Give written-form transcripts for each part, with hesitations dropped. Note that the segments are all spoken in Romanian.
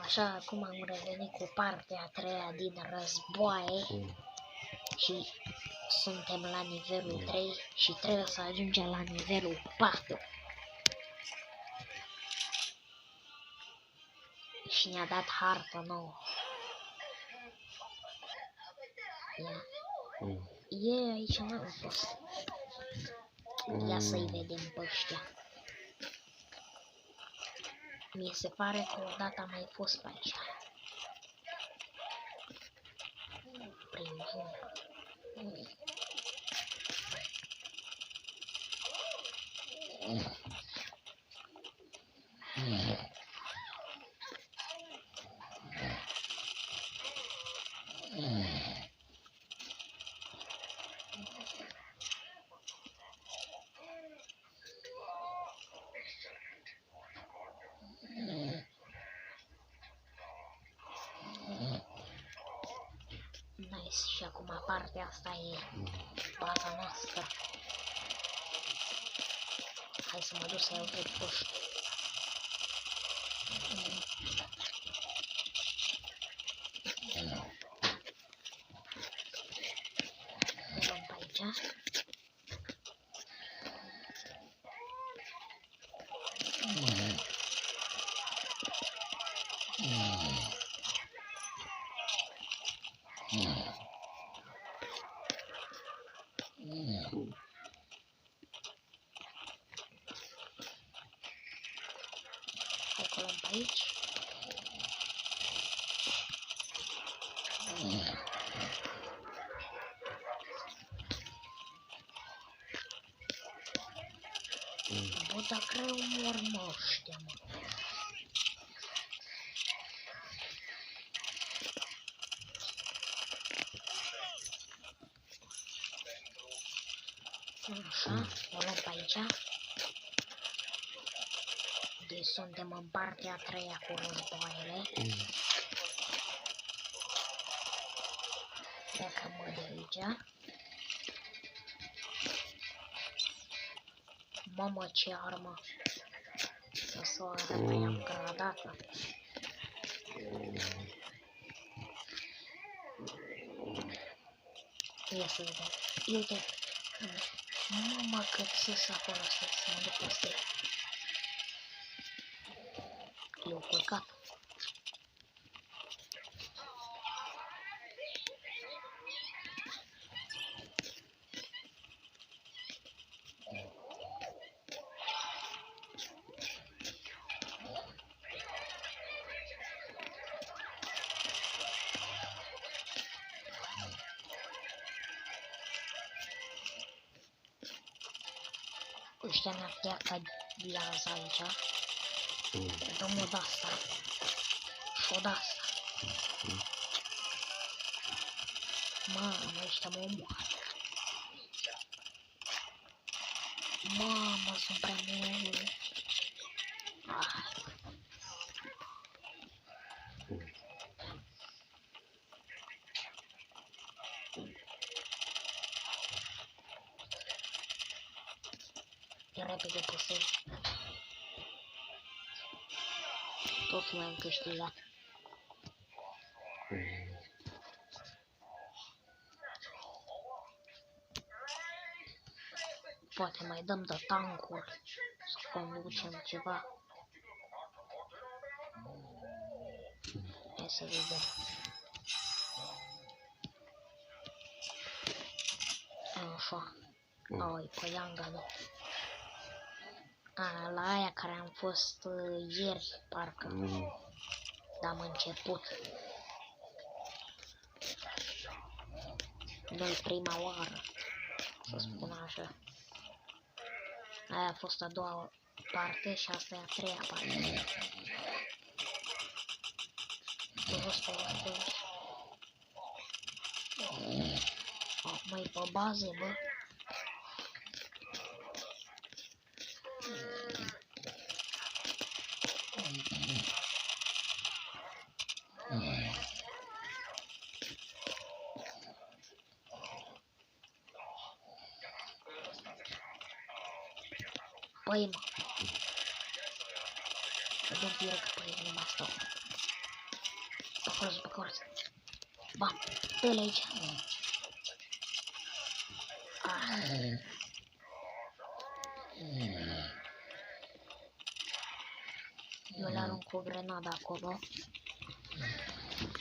Așa, acum am revenit cu partea a treia din războaie și suntem la nivelul 3 și trebuie să ajungem la nivelul 4. Și ne-a dat hartă nouă. E aici, n-am fost. Ia să-i vedem pe ăștia. Mi se pare că odată am mai fost pe aici. Prin junglă. Nice, și acum partea asta e baza noastră. Hai să mă duc să iau pe poștă. O luăm pe aici. Hai că o luăm pe aici. Bă, dar greu mor mă ăștia, mă. Așa, o luăm pe aici. Deci suntem în partea a treia cu războaiele. Plecăm de aici. Mamă, ce armă! Să s-o arăt, i-am gradată. Ia să vedem. Uite! Mamă, cât sus acolo să mă duc peste. Eu culcat. Ăștia ne-a plecat viața aici. Dăm o de-asta. Și o de-asta. Mamă, ăștia mă omoară. Mamă, sunt prea mulți. Repede puse. Toți mai am câștigat. Poate mai dăm de tancuri să conducem ceva. Hai să vedem. Așa. Oi, pe Yangadu. La aia care am fost ieri, parcă. Am început. Nu-i prima oară, să spun așa. Aia a fost a doua parte și asta e a treia parte. Mai pe baze, bă. Păi, mă. Să dăm direct pe el, nu mă stau. acolo, Bam, dă-le aici. Eu le arunc cu grenada acolo.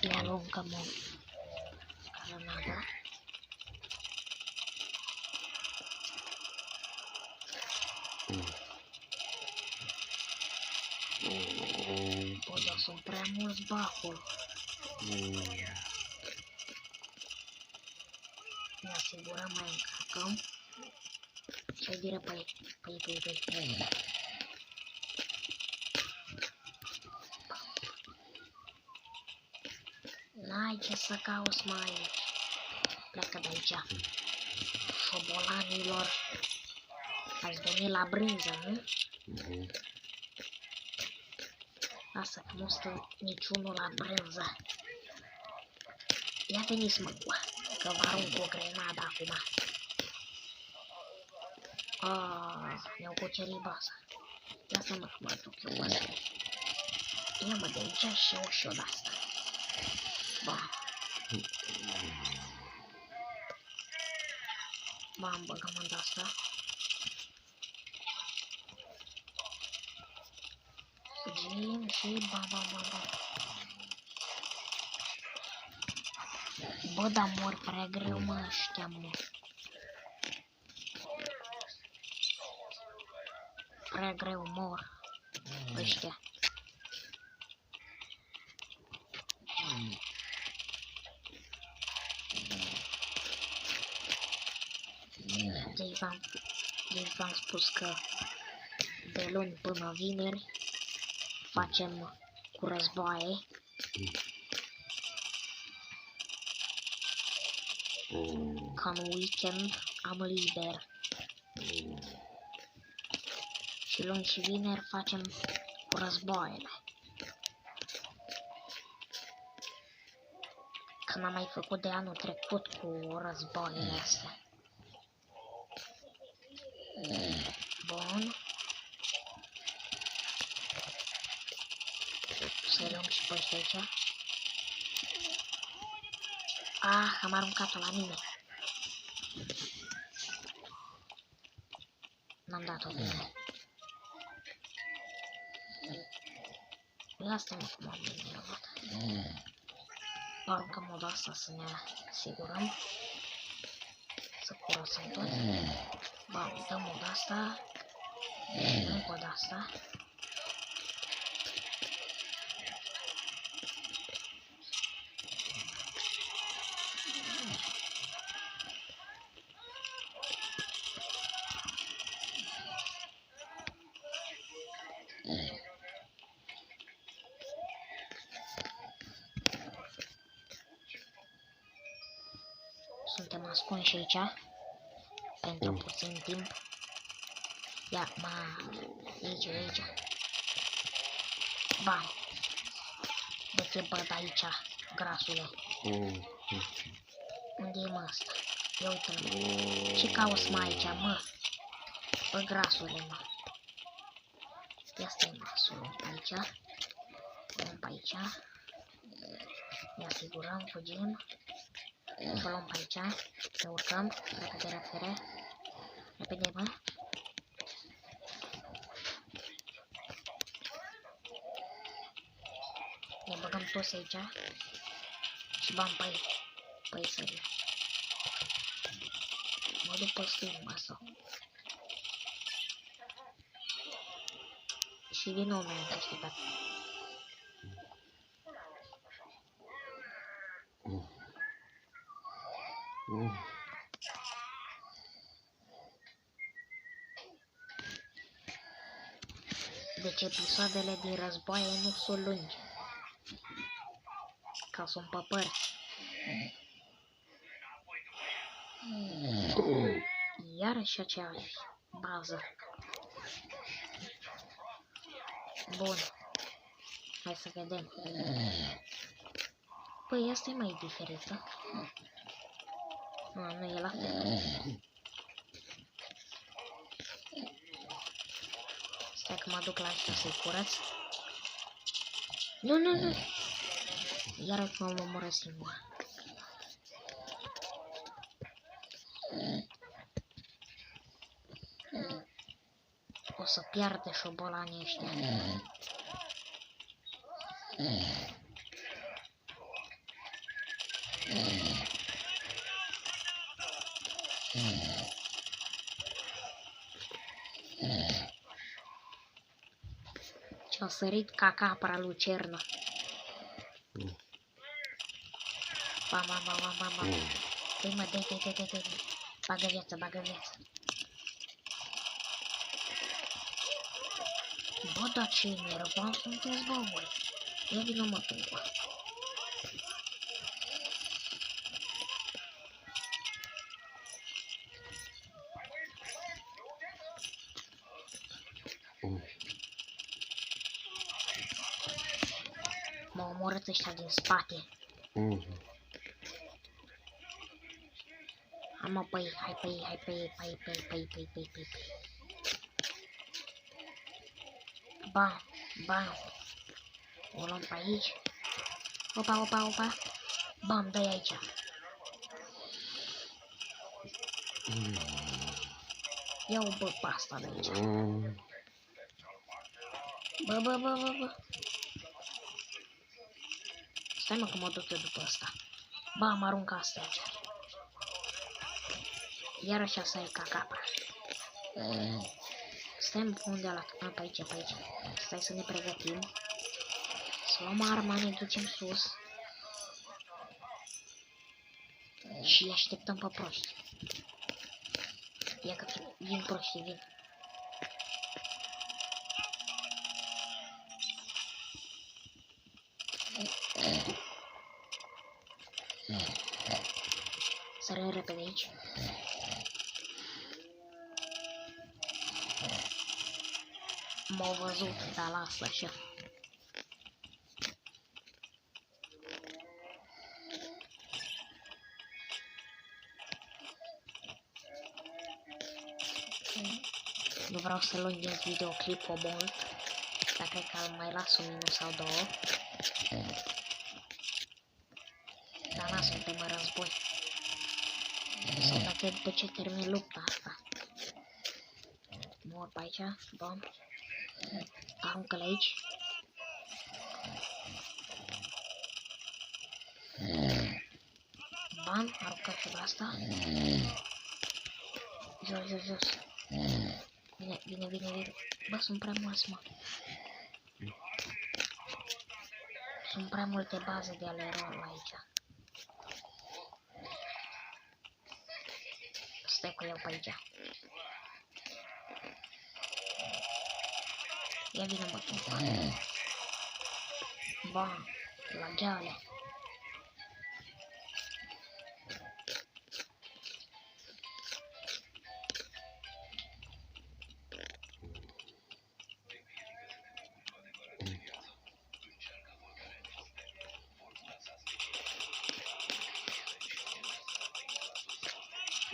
Le aruncăm o grenada. Bă, dar sunt prea mulți bacuri. Ne asigurăm, mai încărcăm. Și direct pe ei. N-ai ce să cauți mai aici. Pleacă de aici. Șobolanilor. Ați venit la brânză, nu? Lasă că nu stă niciunul la brânză. Ia veniți, mă, că vă arunc o grenadă acum. Mi-au cucerit baza. Lasă-mă că mă duc eu baza. Ia-mă de aici și iau și eu de asta. Bam, băgăm în asta. Fugim și bam. Bă, dar mor prea greu, mă, ăștia, mă. Prea greu mor ăștia. Deci v-am spus că de luni până vineri facem cu războaie. Ca în weekend am liber. Și luni și vineri facem cu războaiele. Că n-am mai făcut de anul trecut cu războaiele astea. Bun. Să-i luăm și pe ăștia aici. Am aruncat-o la mine. N-am dat-o bine. Lasă-mă cum am enervat. Aruncăm o de-asta să ne asigurăm. Să curățăm tot. Bam, dăm o de-asta. Încă o de-asta. Suntem ascunși aici. Pentru puțin timp. Ia, aici. Bam. De ce băd aici, grasule? Unde e, mă, ăsta? Ia uite-l. Ce cauți, mă, aici, mă? Bă, grasule, mă. Ia stai, mă, să o luăm pe aici. Luăm pe aici. Ne asigurăm, fugim. Să o luăm pe aici. Ne urcăm. Repede. Repede, mă. Ne băgăm toți aici. Și bam pe ei. Păi sările. Mă duc pe stânga sau. Și din nou mi-am câștigat. Deci episoadele din războaie nu sunt lungi. Ca sunt pe părți. Iarăși aceeași bază. Bun. Hai să vedem. Păi asta e mai diferită. Nu e la fel. Stai că mă duc la asta să-i curăț. Nu. Iar mă omoră singur. O să piardă șobolanii ăștia. Ce-a sărit ca capra lucernă. Ba. Dă-i mă, dă-i. Bagă viață. Bă, dar ce nervan sunteți, bă, voi? Ia vină, mă, tu. Mă omorât ăștia din spate. Hai mă, păi, hai pe ei. Bam. O luăm pe aici. Opa. Bam, dă-i aici. Ia-o, bă, pe asta de aici. Bă. Stai, mă, că mă duc eu după asta. Ba, am aruncat asta aici. Iar așa să ca capra. Stai, mă, unde a luat? Pe aici. Stai să ne pregătim. Să luăm arma, ne ducem sus. Și așteptăm pe proști. Ia că vin proștii, vin. Sărăm repede aici. M-au văzut, dar lasă așa. Nu vreau să lungesc videoclipul mult, dar cred că îl mai las un minut sau două. Dar n-a suntem în război. Sau dacă după ce termin lupta asta. Mor pe aici, bam. Aruncă-l aici. Bam, aruncă și pe asta. Jos. Vine. Bă, sunt prea mulți, mă. Sunt prea multe baze de ale rol aici. Stai cu el pe aici. Ia vină, mă, tu. Bam, la gheale.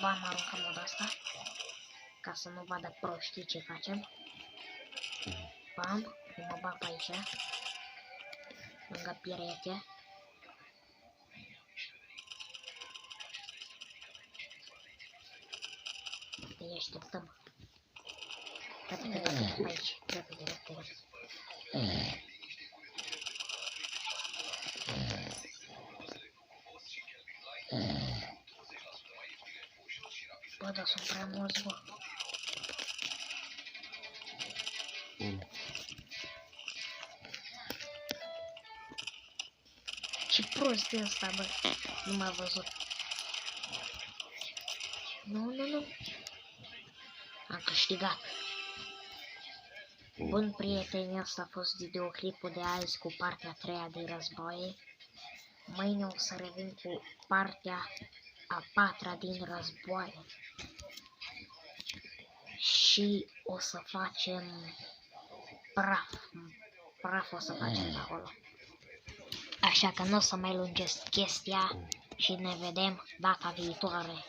Bam, aruncăm modul asta, ca să nu vadă proștii ce facem. Bam, mă bag pe aici, lângă pereche. Îi așteptăm. Repede, pe aici, repede. Bă, dar sunt prea mulți, bă. Ce prost e ăsta, bă. Nu m-a văzut. Nu. Am câștigat. Bun, prieteni, asta a fost videoclipul de azi cu partea a 3-a din războaie. Mâine o să revin cu partea a 4-a din războaie. Și o să facem praf o să facem acolo. Așa că nu o să mai lungesc chestia și ne vedem data viitoare.